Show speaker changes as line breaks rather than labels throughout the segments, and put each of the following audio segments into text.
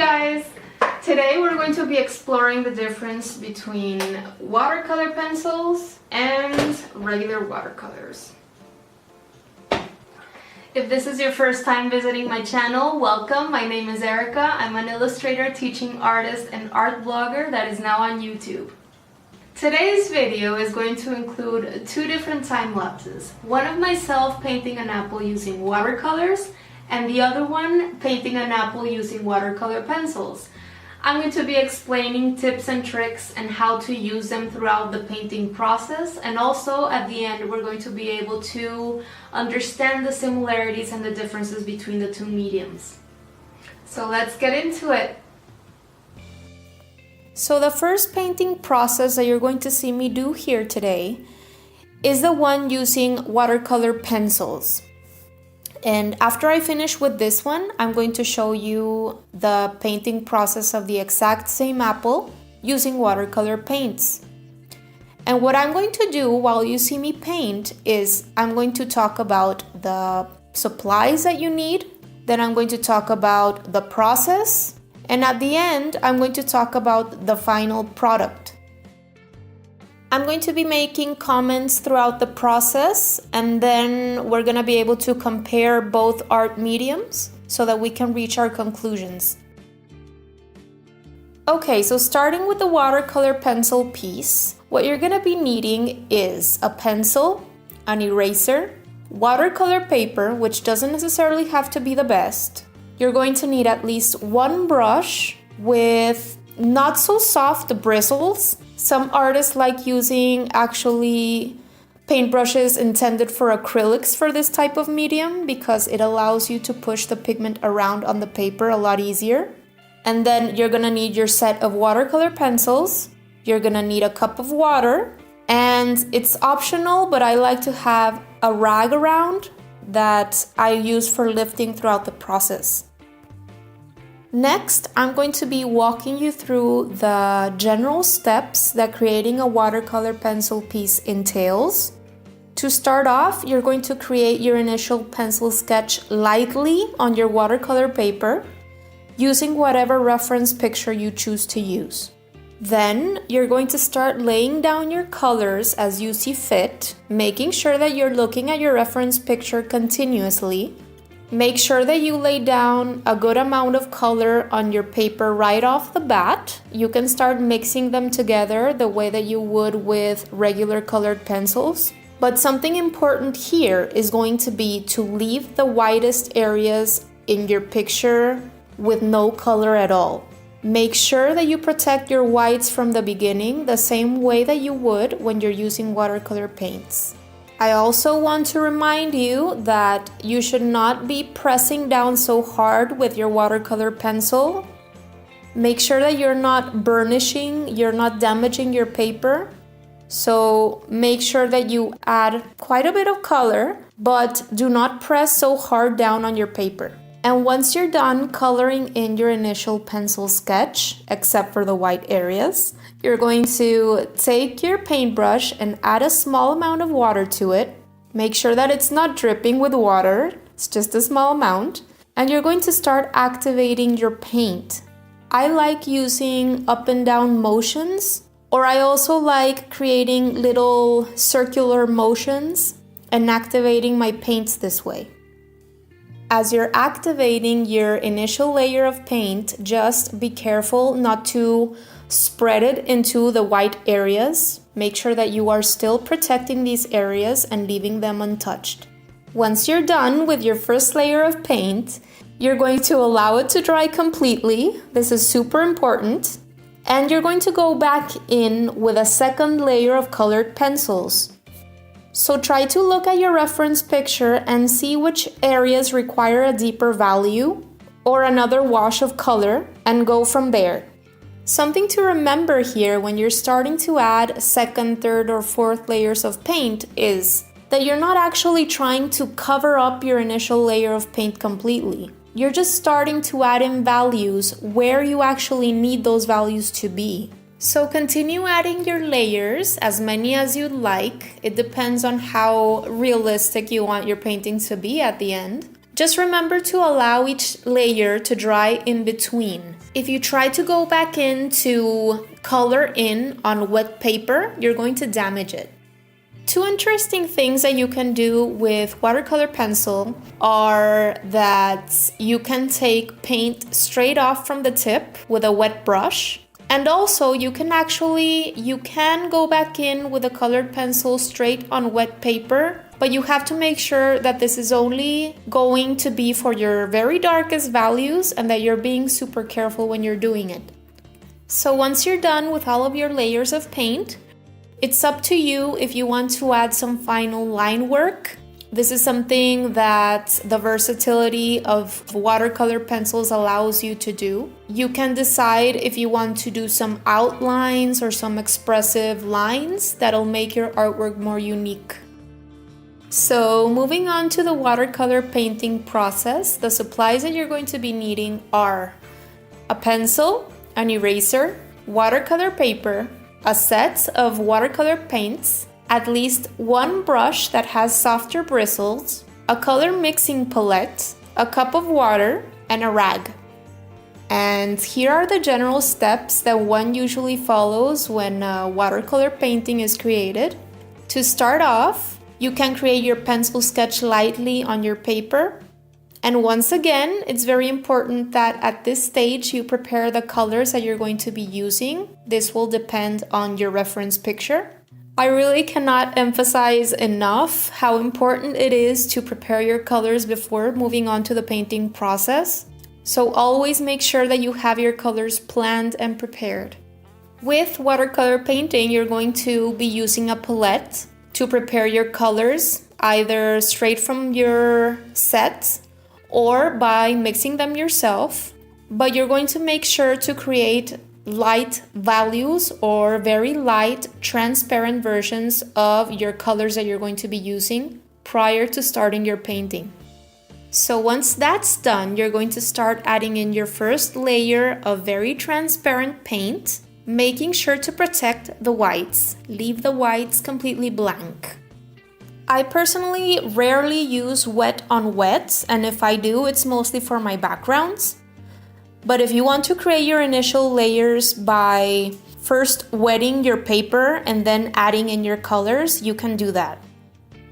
guys! Today we're going to be exploring the difference between watercolor pencils and regular watercolors. If this is your first time visiting my channel, welcome. My name is Erica. I'm an illustrator, teaching artist, and art blogger that is now on YouTube. Today's video is going to include two different time lapses. One of myself painting an apple using watercolors, and the other one painting an apple using watercolor pencils. I'm going to be explaining tips and tricks and how to use them throughout the painting process, and also at the end we're going to be able to understand the similarities and the differences between the two mediums. So let's get into it. So the first painting process that you're going to see me do here today is the one using watercolor pencils. And after I finish with this one, I'm going to show you the painting process of the exact same apple using watercolor paints. And what I'm going to do while you see me paint is I'm going to talk about the supplies that you need, then I'm going to talk about the process, and at the end, I'm going to talk about the final product. I'm going to be making comments throughout the process, and then we're going to be able to compare both art mediums so that we can reach our conclusions. Okay, so starting with the watercolor pencil piece, what you're going to be needing is a pencil, an eraser, watercolor paper, which doesn't necessarily have to be the best. You're going to need at least one brush with not so soft bristles. Some artists like using actually paintbrushes intended for acrylics for this type of medium because it allows you to push the pigment around on the paper a lot easier. And then you're gonna need your set of watercolor pencils. You're gonna need a cup of water, and it's optional, but I like to have a rag around that I use for lifting throughout the process. Next, I'm going to be walking you through the general steps that creating a watercolor pencil piece entails. To start off, you're going to create your initial pencil sketch lightly on your watercolor paper, using whatever reference picture you choose to use. Then, you're going to start laying down your colors as you see fit, making sure that you're looking at your reference picture continuously. Make sure that you lay down a good amount of color on your paper right off the bat. You can start mixing them together the way that you would with regular colored pencils. But something important here is going to be to leave the widest areas in your picture with no color at all. Make sure that you protect your whites from the beginning the same way that you would when you're using watercolor paints. I also want to remind you that you should not be pressing down so hard with your watercolor pencil. Make sure that you're not burnishing, you're not damaging your paper. So make sure that you add quite a bit of color, but do not press so hard down on your paper. And once you're done coloring in your initial pencil sketch, except for the white areas, you're going to take your paintbrush and add a small amount of water to it. Make sure that it's not dripping with water, it's just a small amount. And you're going to start activating your paint. I like using up and down motions, or I also like creating little circular motions and activating my paints this way. As you're activating your initial layer of paint, just be careful not to spread it into the white areas. Make sure that you are still protecting these areas and leaving them untouched. Once you're done with your first layer of paint, you're going to allow it to dry completely. This is super important. And you're going to go back in with a second layer of colored pencils. So try to look at your reference picture and see which areas require a deeper value or another wash of color and go from there. Something to remember here when you're starting to add second, third, or fourth layers of paint is that you're not actually trying to cover up your initial layer of paint completely. You're just starting to add in values where you actually need those values to be. So continue adding your layers, as many as you'd like. It depends on how realistic you want your painting to be at the end. Just remember to allow each layer to dry in between. If you try to go back in to color in on wet paper, you're going to damage it. Two interesting things that you can do with watercolor pencil are that you can take paint straight off from the tip with a wet brush. And also you can go back in with a colored pencil straight on wet paper, but you have to make sure that this is only going to be for your very darkest values and that you're being super careful when you're doing it. So once you're done with all of your layers of paint, it's up to you if you want to add some final line work. This is something that the versatility of watercolor pencils allows you to do. You can decide if you want to do some outlines or some expressive lines that'll make your artwork more unique. So moving on to the watercolor painting process, the supplies that you're going to be needing are a pencil, an eraser, watercolor paper, a set of watercolor paints, at least one brush that has softer bristles, a color mixing palette, a cup of water, and a rag. And here are the general steps that one usually follows when watercolor painting is created. To start off, you can create your pencil sketch lightly on your paper. And once again, it's very important that at this stage you prepare the colors that you're going to be using. This will depend on your reference picture. I really cannot emphasize enough how important it is to prepare your colors before moving on to the painting process. So always make sure that you have your colors planned and prepared. With watercolor painting, you're going to be using a palette to prepare your colors, either straight from your set or by mixing them yourself. But you're going to make sure to create light values or very light transparent versions of your colors that you're going to be using prior to starting your painting. So once that's done, you're going to start adding in your first layer of very transparent paint, making sure to protect the whites. Leave the whites completely blank. I personally rarely use wet on wet, and if I do, it's mostly for my backgrounds. But if you want to create your initial layers by first wetting your paper and then adding in your colors, you can do that.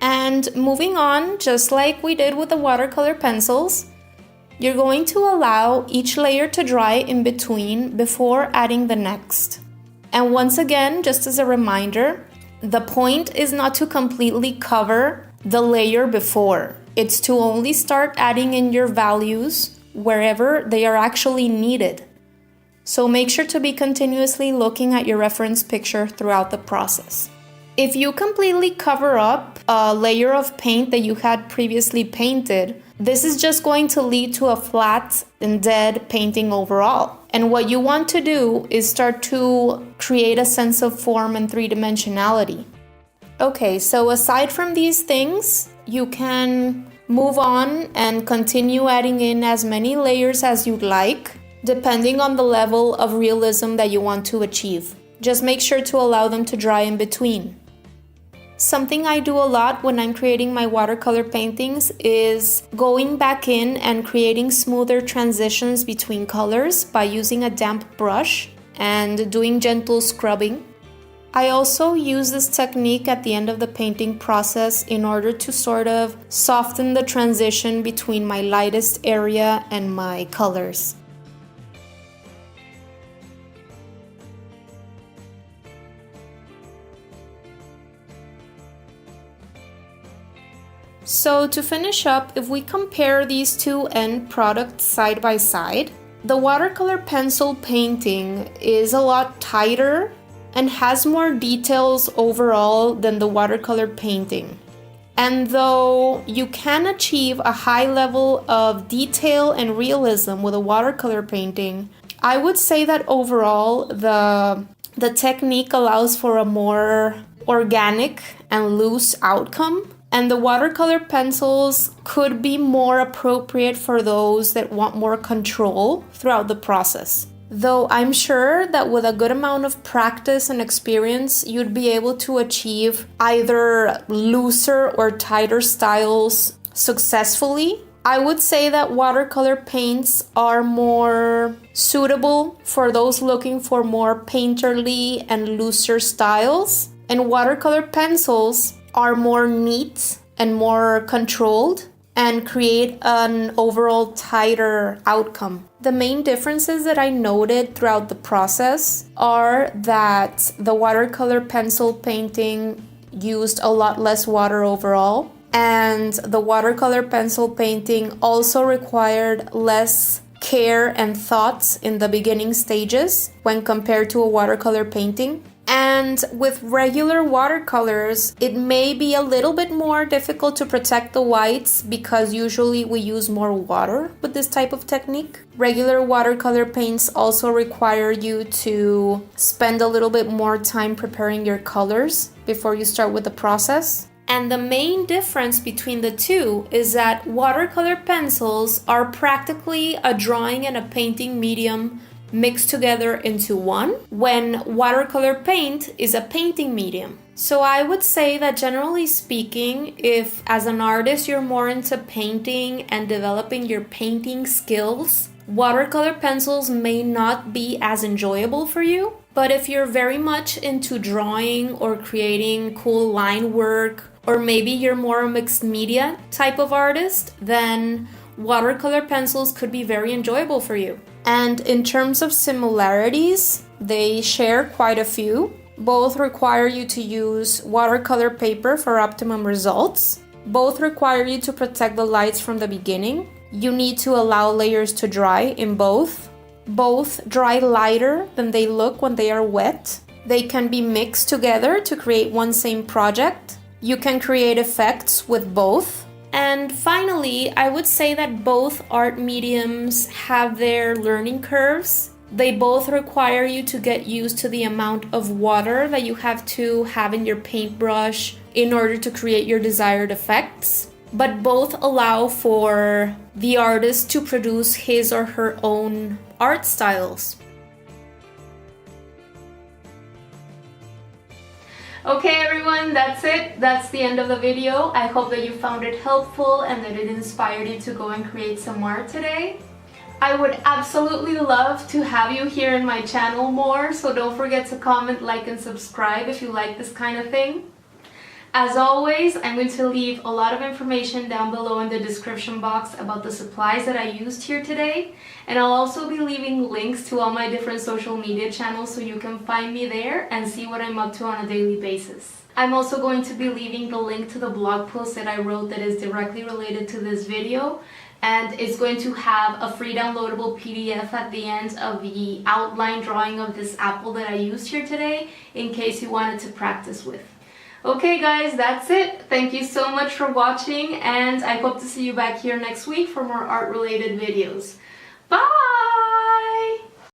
And moving on, just like we did with the watercolor pencils, you're going to allow each layer to dry in between before adding the next. And once again, just as a reminder, the point is not to completely cover the layer before. It's to only start adding in your values wherever they are actually needed. So make sure to be continuously looking at your reference picture throughout the process. If you completely cover up a layer of paint that you had previously painted, this is just going to lead to a flat and dead painting overall. And what you want to do is start to create a sense of form and three-dimensionality. Okay, so aside from these things, you can move on and continue adding in as many layers as you'd like, depending on the level of realism that you want to achieve. Just make sure to allow them to dry in between. Something I do a lot when I'm creating my watercolor paintings is going back in and creating smoother transitions between colors by using a damp brush and doing gentle scrubbing. I also use this technique at the end of the painting process in order to sort of soften the transition between my lightest area and my colors. So to finish up, if we compare these two end products side by side, the watercolor pencil painting is a lot tighter and has more details overall than the watercolor painting. And though you can achieve a high level of detail and realism with a watercolor painting, I would say that overall the technique allows for a more organic and loose outcome. And the watercolor pencils could be more appropriate for those that want more control throughout the process. Though I'm sure that with a good amount of practice and experience, you'd be able to achieve either looser or tighter styles successfully. I would say that watercolor paints are more suitable for those looking for more painterly and looser styles, and watercolor pencils are more neat and more controlled and create an overall tighter outcome. The main differences that I noted throughout the process are that the watercolor pencil painting used a lot less water overall, and the watercolor pencil painting also required less care and thoughts in the beginning stages when compared to a watercolor painting. And with regular watercolors, it may be a little bit more difficult to protect the whites because usually we use more water with this type of technique. Regular watercolor paints also require you to spend a little bit more time preparing your colors before you start with the process. And the main difference between the two is that watercolor pencils are practically a drawing and a painting medium mixed together into one, when watercolor paint is a painting medium. So I would say that generally speaking, if as an artist you're more into painting and developing your painting skills, watercolor pencils may not be as enjoyable for you. But if you're very much into drawing or creating cool line work, or maybe you're more a mixed media type of artist, then watercolor pencils could be very enjoyable for you. And in terms of similarities, they share quite a few. Both require you to use watercolor paper for optimum results. Both require you to protect the lights from the beginning. You need to allow layers to dry in both. Both dry lighter than they look when they are wet. They can be mixed together to create one same project. You can create effects with both. And finally, I would say that both art mediums have their learning curves. They both require you to get used to the amount of water that you have to have in your paintbrush in order to create your desired effects. But both allow for the artist to produce his or her own art styles. Okay everyone, that's it. That's the end of the video. I hope that you found it helpful and that it inspired you to go and create some art today. I would absolutely love to have you here in my channel more, so don't forget to comment, like, and subscribe if you like this kind of thing. As always, I'm going to leave a lot of information down below in the description box about the supplies that I used here today, and I'll also be leaving links to all my different social media channels so you can find me there and see what I'm up to on a daily basis. I'm also going to be leaving the link to the blog post that I wrote that is directly related to this video, and it's going to have a free downloadable PDF at the end of the outline drawing of this apple that I used here today in case you wanted to practice with. Okay guys, that's it. Thank you so much for watching, and I hope to see you back here next week for more art related videos. Bye!